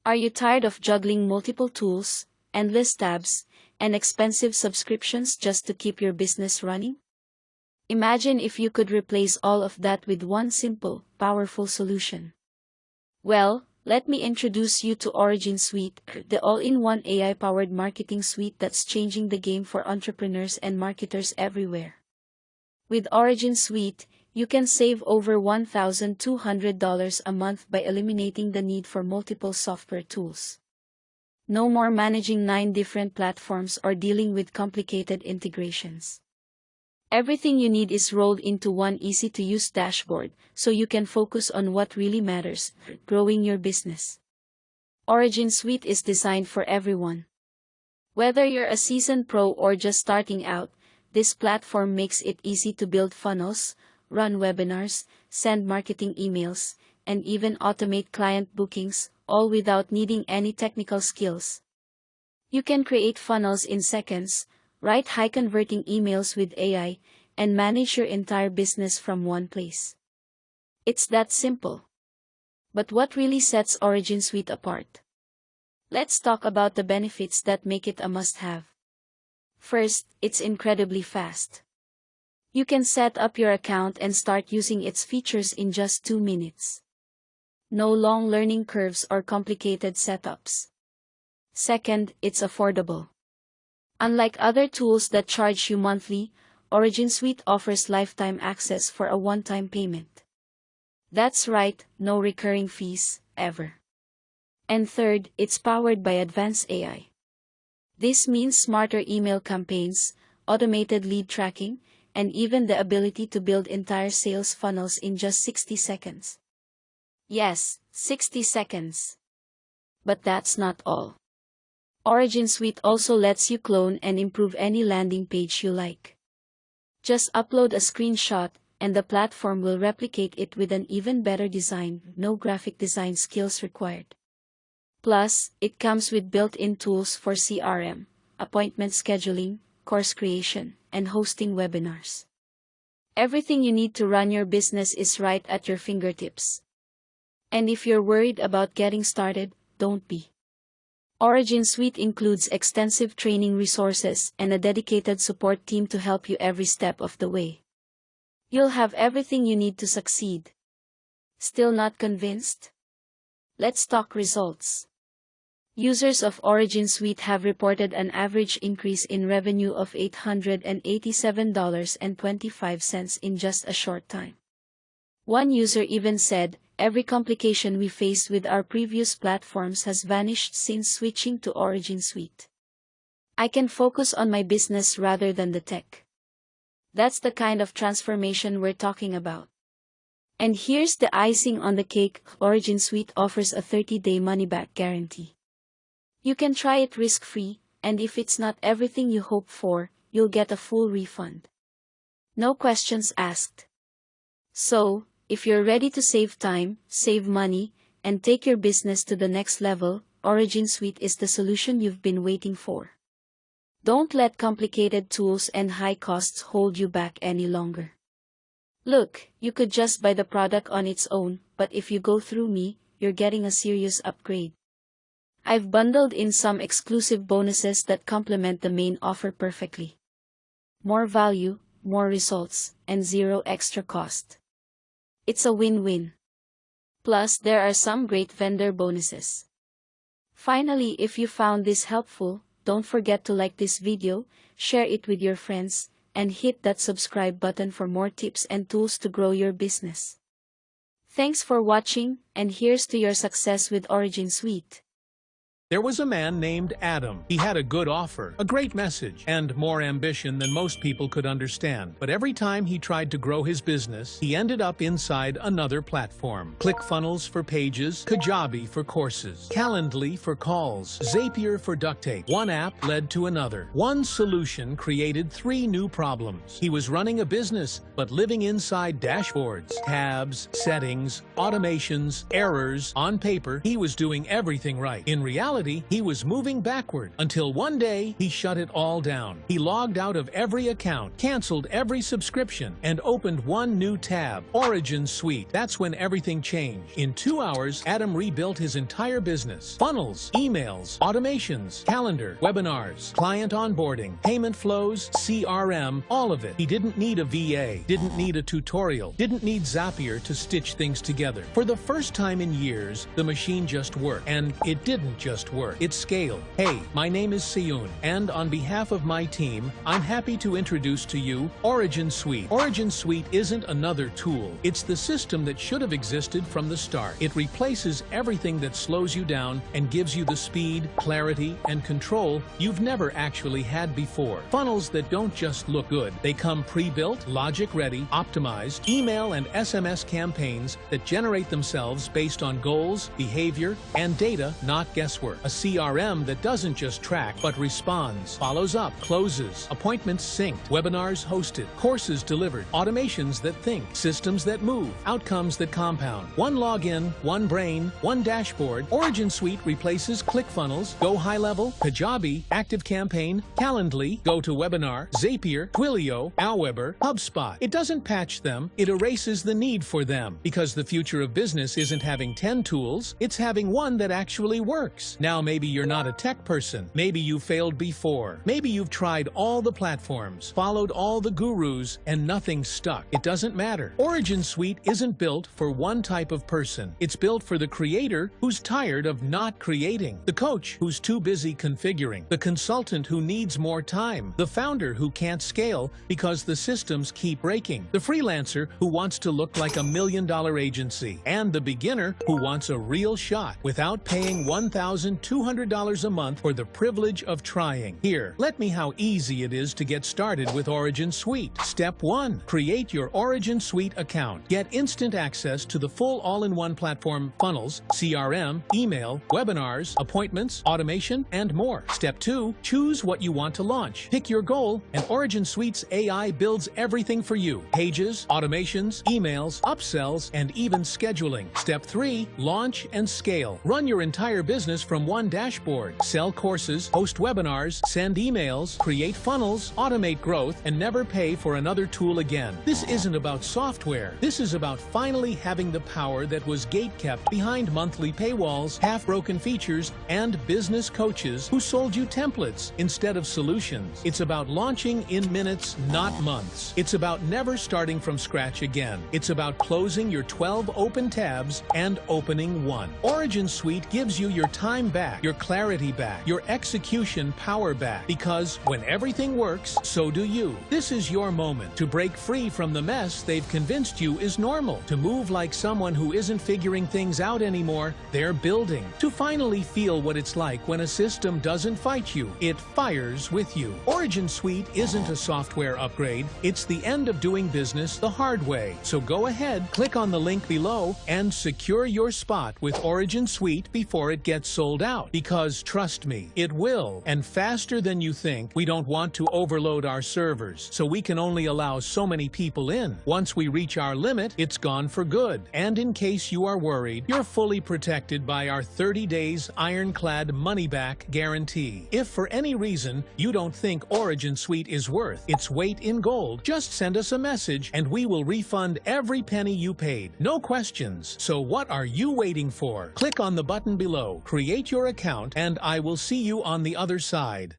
Are you tired of juggling multiple tools, endless tabs, and expensive subscriptions just to keep your business running? Imagine if you could replace all of that with one simple, powerful solution. Well, let me introduce you to OriginSuite, the all-in-one AI-powered marketing suite that's changing the game for entrepreneurs and marketers everywhere. With OriginSuite, you can save over $1,200 a month by eliminating the need for multiple software tools. No more managing 9 different platforms or dealing with complicated integrations. Everything you need is rolled into one easy-to-use dashboard, so you can focus on what really matters, growing your business. OriginSuite is designed for everyone. Whether you're a seasoned pro or just starting out, this platform makes it easy to build funnels, run webinars, send marketing emails, and even automate client bookings, all without needing any technical skills. You can create funnels in seconds, write high-converting emails with AI, and manage your entire business from one place. It's that simple. But what really sets OriginSuite apart? Let's talk about the benefits that make it a must-have. First, it's incredibly fast. You can set up your account and start using its features in just 2 minutes. No long learning curves or complicated setups. Second, it's affordable. Unlike other tools that charge you monthly, OriginSuite offers lifetime access for a one-time payment. That's right, no recurring fees, ever. And third, it's powered by advanced AI. This means smarter email campaigns, automated lead tracking, and even the ability to build entire sales funnels in just 60 seconds. Yes, 60 seconds. But that's not all. OriginSuite also lets you clone and improve any landing page you like. Just upload a screenshot, and the platform will replicate it with an even better design, no graphic design skills required. Plus, it comes with built-in tools for CRM, appointment scheduling, course creation, and hosting webinars. Everything you need to run your business is right at your fingertips. And if you're worried about getting started, don't be. OriginSuite includes extensive training resources and a dedicated support team to help you every step of the way. You'll have everything you need to succeed. Still not convinced? Let's talk results. Users of OriginSuite have reported an average increase in revenue of $887.25 in just a short time. One user even said, "Every complication we faced with our previous platforms has vanished since switching to OriginSuite. I can focus on my business rather than the tech." That's the kind of transformation we're talking about. And here's the icing on the cake: OriginSuite offers a 30-day money-back guarantee. You can try it risk-free, and if it's not everything you hoped for, you'll get a full refund. No questions asked. So, if you're ready to save time, save money, and take your business to the next level, OriginSuite is the solution you've been waiting for. Don't let complicated tools and high costs hold you back any longer. Look, you could just buy the product on its own, but if you go through me, you're getting a serious upgrade. I've bundled in some exclusive bonuses that complement the main offer perfectly. More value, more results, and zero extra cost. It's a win-win. Plus, there are some great vendor bonuses. Finally, if you found this helpful, don't forget to like this video, share it with your friends, and hit that subscribe button for more tips and tools to grow your business. Thanks for watching, and here's to your success with OriginSuite. There was a man named Adam. He had a good offer, a great message, and more ambition than most people could understand. But every time he tried to grow his business, he ended up inside another platform. ClickFunnels for pages, Kajabi for courses, Calendly for calls, Zapier for duct tape. One app led to another. One solution created 3 new problems. He was running a business, but living inside dashboards, tabs, settings, automations, errors. On paper, he was doing everything right. In reality, reality, he was moving backward until one day he shut it all down. He logged out of every account, canceled every subscription, and opened one new tab, OriginSuite. That's when everything changed. In 2 hours, Adam rebuilt his entire business. Funnels, emails, automations, calendar, webinars, client onboarding, payment flows, CRM, all of it. He didn't need a VA, didn't need a tutorial, didn't need Zapier to stitch things together. For the first time in years, the machine just worked. And it didn't just work, it scaled. Hey, my name is Siyun, and on behalf of my team, I'm happy to introduce to you OriginSuite. OriginSuite isn't another tool. It's the system that should have existed from the start. It replaces everything that slows you down and gives you the speed, clarity, and control you've never actually had before. Funnels that don't just look good. They come pre-built, logic-ready, optimized, email and SMS campaigns that generate themselves based on goals, behavior, and data, not guesswork. A CRM that doesn't just track, but responds, follows up, closes, appointments synced, webinars hosted, courses delivered, automations that think, systems that move, outcomes that compound. One login, one brain, one dashboard. OriginSuite replaces ClickFunnels, Go High Level, Kajabi, ActiveCampaign, Calendly, GoToWebinar, Zapier, Twilio, Aweber, HubSpot. It doesn't patch them, it erases the need for them, because the future of business isn't having 10 tools, it's having one that actually works. Now maybe you're not a tech person, maybe you failed before, maybe you've tried all the platforms, followed all the gurus, and nothing stuck. It doesn't matter. OriginSuite isn't built for one type of person. It's built for the creator who's tired of not creating, the coach who's too busy configuring, the consultant who needs more time, the founder who can't scale because the systems keep breaking, the freelancer who wants to look like $1 million agency, and the beginner who wants a real shot without paying $1,200 a month for the privilege of trying. Here, let me how easy it is to get started with OriginSuite. Step 1. Create your OriginSuite account. Get instant access to the full all-in-one platform funnels, CRM, email, webinars, appointments, automation, and more. Step 2. Choose what you want to launch. Pick your goal, and OriginSuite's AI builds everything for you. Pages, automations, emails, upsells, and even scheduling. Step 3. Launch and scale. Run your entire business from one dashboard. Sell courses, host webinars, send emails, create funnels, automate growth, and never pay for another tool again. This isn't about software. This is about finally having the power that was gatekept behind monthly paywalls, half-broken features, and business coaches who sold you templates instead of solutions. It's about launching in minutes, not months. It's about never starting from scratch again. It's about closing your 12 open tabs and opening one. OriginSuite gives you your time back, your clarity back, your execution power back, because when everything works, so do you. This is your moment to break free from the mess they've convinced you is normal, to move like someone who isn't figuring things out anymore, they're building, to finally feel what it's like when a system doesn't fight you, it fires with you. OriginSuite isn't a software upgrade, it's the end of doing business the hard way. So go ahead, click on the link below, and secure your spot with OriginSuite before it gets sold out. Because trust me, it will, and faster than you think. We don't want to overload our servers, so we can only allow so many people in. Once we reach our limit, it's gone for good. And in case you are worried, you're fully protected by our 30 days ironclad money-back guarantee. If for any reason you don't think OriginSuite is worth its weight in gold, just send us a message and we will refund every penny you paid. No questions. So what are you waiting for? Click on the button below, create your account, and I will see you on the other side.